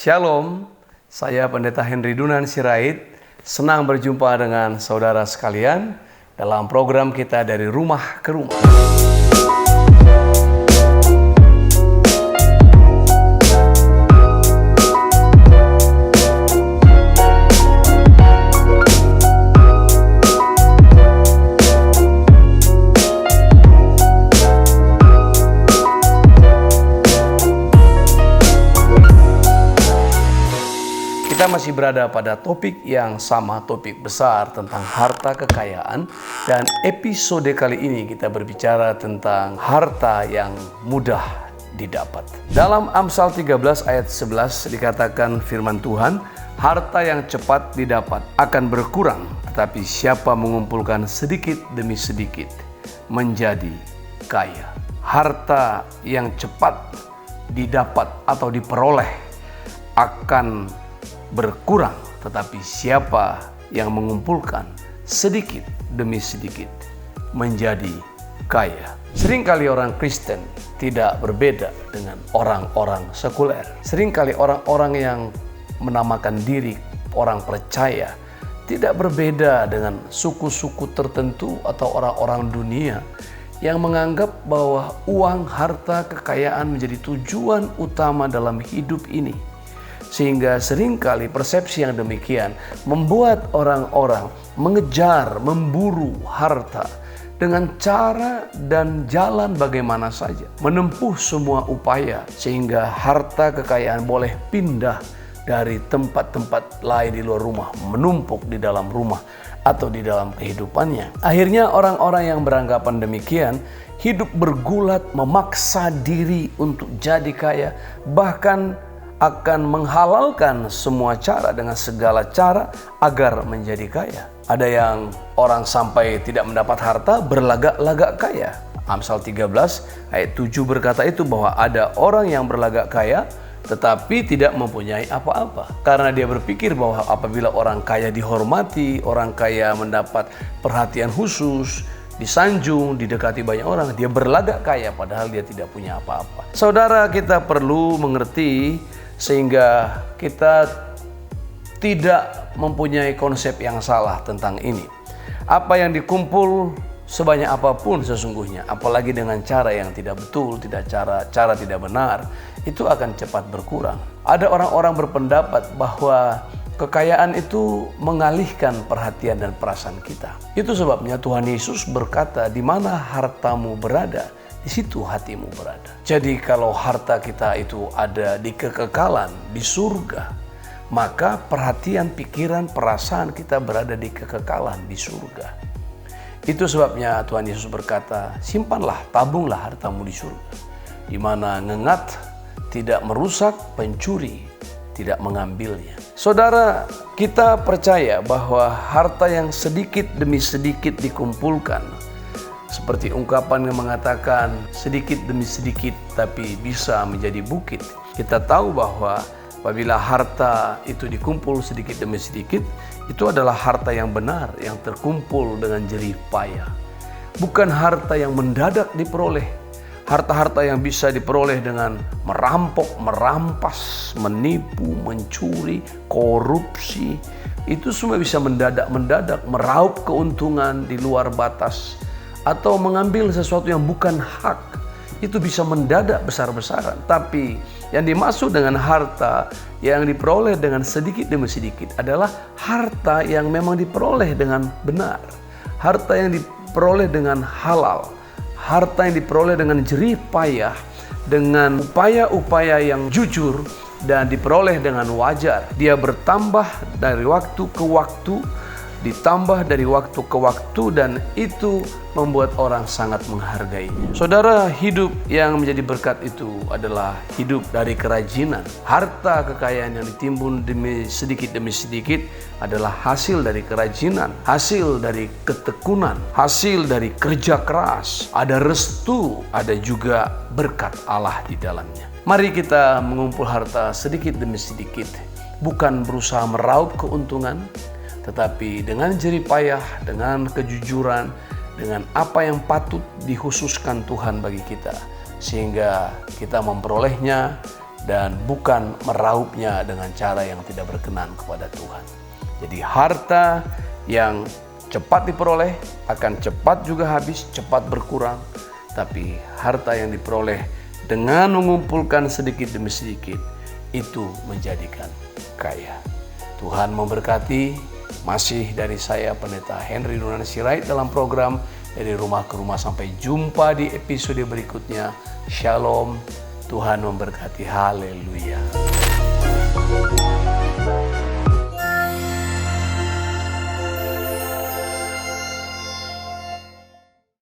Shalom, saya Pendeta Henry Dunan Sirait. Senang berjumpa dengan saudara sekalian dalam program kita dari rumah ke rumah. Kita masih berada pada topik yang sama, topik besar tentang harta kekayaan. Dan episode kali ini kita berbicara tentang harta yang mudah didapat. Dalam Amsal 13 ayat 11 dikatakan firman Tuhan, harta yang cepat didapat akan berkurang, tetapi siapa mengumpulkan sedikit demi sedikit menjadi kaya. Harta yang cepat didapat atau diperoleh akan berkurang, tetapi siapa yang mengumpulkan sedikit demi sedikit menjadi kaya. Seringkali orang Kristen tidak berbeda dengan orang-orang sekuler. Seringkali orang-orang yang menamakan diri orang percaya tidak berbeda dengan suku-suku tertentu atau orang-orang dunia yang menganggap bahwa uang, harta, kekayaan menjadi tujuan utama dalam hidup ini. Sehingga seringkali persepsi yang demikian membuat orang-orang mengejar, memburu harta dengan cara dan jalan bagaimana saja. Menempuh semua upaya sehingga harta kekayaan boleh pindah dari tempat-tempat lain di luar rumah, menumpuk di dalam rumah atau di dalam kehidupannya. Akhirnya orang-orang yang beranggapan demikian hidup bergulat, memaksa diri untuk jadi kaya, bahkan akan menghalalkan semua cara dengan segala cara agar menjadi kaya. Ada yang orang sampai tidak mendapat harta berlagak-lagak kaya. Amsal 13 ayat 7 berkata itu bahwa ada orang yang berlagak kaya tetapi tidak mempunyai apa-apa. Karena dia berpikir bahwa apabila orang kaya dihormati, orang kaya mendapat perhatian khusus, disanjung, didekati banyak orang, dia berlagak kaya padahal dia tidak punya apa-apa. Saudara, kita perlu mengerti sehingga kita tidak mempunyai konsep yang salah tentang ini. Apa yang dikumpul sebanyak apapun sesungguhnya, apalagi dengan cara yang tidak betul, cara tidak benar, itu akan cepat berkurang. Ada orang-orang berpendapat bahwa kekayaan itu mengalihkan perhatian dan perasaan kita. Itu sebabnya Tuhan Yesus berkata, di mana hartamu berada, di situ hatimu berada. Jadi kalau harta kita itu ada di kekekalan, di surga, maka perhatian, pikiran, perasaan kita berada di kekekalan, di surga. Itu sebabnya Tuhan Yesus berkata, simpanlah, tabunglah hartamu di surga, di mana ngengat tidak merusak, pencuri tidak mengambilnya. Saudara, kita percaya bahwa harta yang sedikit demi sedikit dikumpulkan, seperti ungkapan yang mengatakan sedikit demi sedikit tapi bisa menjadi bukit. Kita tahu bahwa apabila harta itu dikumpul sedikit demi sedikit, itu adalah harta yang benar, yang terkumpul dengan jerih payah. Bukan harta yang mendadak diperoleh. Harta-harta yang bisa diperoleh dengan merampok, merampas, menipu, mencuri, korupsi, itu semua bisa mendadak meraup keuntungan di luar batas, atau mengambil sesuatu yang bukan hak. Itu bisa mendadak besar-besaran. Tapi yang dimaksud dengan harta yang diperoleh dengan sedikit demi sedikit adalah harta yang memang diperoleh dengan benar, harta yang diperoleh dengan halal, harta yang diperoleh dengan jerih payah, dengan upaya-upaya yang jujur, dan diperoleh dengan wajar. Dia bertambah dari waktu ke waktu, ditambah dari waktu ke waktu, dan itu membuat orang sangat menghargainya. Saudara, hidup yang menjadi berkat itu adalah hidup dari kerajinan. Harta kekayaan yang ditimbun sedikit demi sedikit adalah hasil dari kerajinan, hasil dari ketekunan, hasil dari kerja keras. Ada restu, ada juga berkat Allah di dalamnya. Mari kita mengumpul harta sedikit demi sedikit, bukan berusaha meraup keuntungan, tetapi dengan jerih payah, dengan kejujuran, dengan apa yang patut dikhususkan Tuhan bagi kita, sehingga kita memperolehnya dan bukan meraupnya dengan cara yang tidak berkenan kepada Tuhan. Jadi harta yang cepat diperoleh akan cepat juga habis, cepat berkurang. Tapi harta yang diperoleh dengan mengumpulkan sedikit demi sedikit, itu menjadikan kaya. Tuhan memberkati. Masih dari saya, Pendeta Henry Nurani Sirait, dalam program Dari Rumah ke Rumah. Sampai jumpa di episode berikutnya. Shalom. Tuhan memberkati. Haleluya.